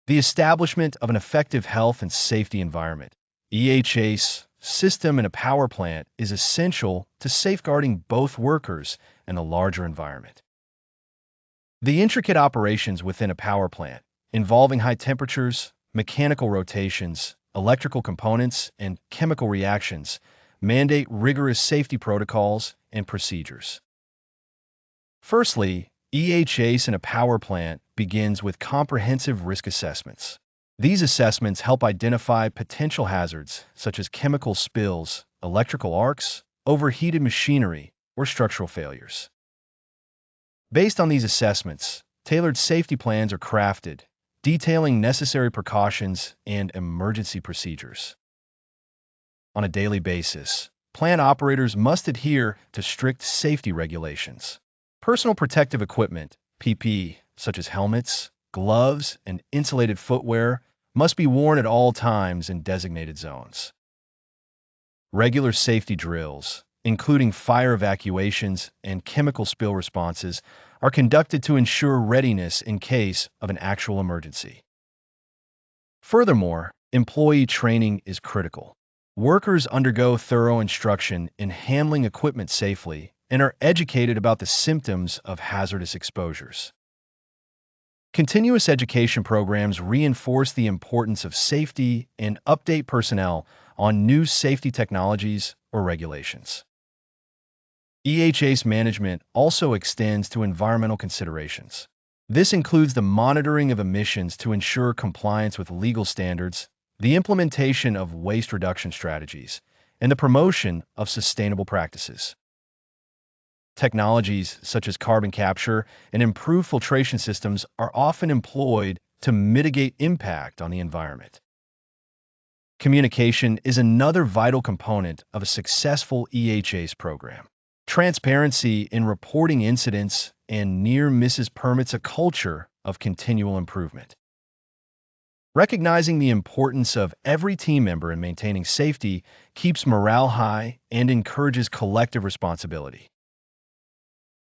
The establishment of an effective health and safety environment, EHS, system in a power plant is essential to safeguarding both workers and the larger environment. The intricate operations within a power plant, involving high temperatures, mechanical rotations, electrical components, and chemical reactions, mandate rigorous safety protocols and procedures. Firstly, EHS in a power plant begins with comprehensive risk assessments. These assessments help identify potential hazards such as chemical spills, electrical arcs, overheated machinery, or structural failures. Based on these assessments, tailored safety plans are crafted, detailing necessary precautions and emergency procedures. On a daily basis, plant operators must adhere to strict safety regulations. Personal protective equipment, PPE, such as helmets, gloves, and insulated footwear, must be worn at all times in designated zones. Regular safety drills, including fire evacuations and chemical spill responses, are conducted to ensure readiness in case of an actual emergency. Furthermore, employee training is critical. Workers undergo thorough instruction in handling equipment safely and are educated about the symptoms of hazardous exposures. Continuous education programs reinforce the importance of safety and update personnel on new safety technologies or regulations. EHS management also extends to environmental considerations. This includes the monitoring of emissions to ensure compliance with legal standards, the implementation of waste reduction strategies, and the promotion of sustainable practices. Technologies such as carbon capture and improved filtration systems are often employed to mitigate impact on the environment. Communication is another vital component of a successful EHS program. Transparency in reporting incidents and near misses permits a culture of continual improvement. Recognizing the importance of every team member in maintaining safety keeps morale high and encourages collective responsibility.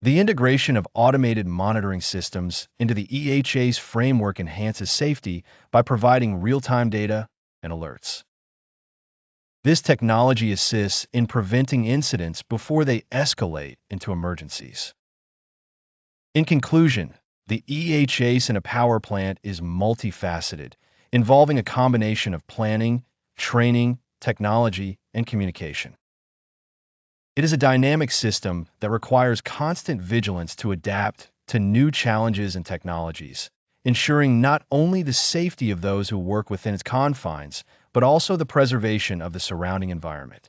The integration of automated monitoring systems into the EHS framework enhances safety by providing real-time data and alerts. This technology assists in preventing incidents before they escalate into emergencies. In conclusion, the EHS in a power plant is multifaceted, involving a combination of planning, training, technology, and communication. It is a dynamic system that requires constant vigilance to adapt to new challenges and technologies, ensuring not only the safety of those who work within its confines, but also the preservation of the surrounding environment.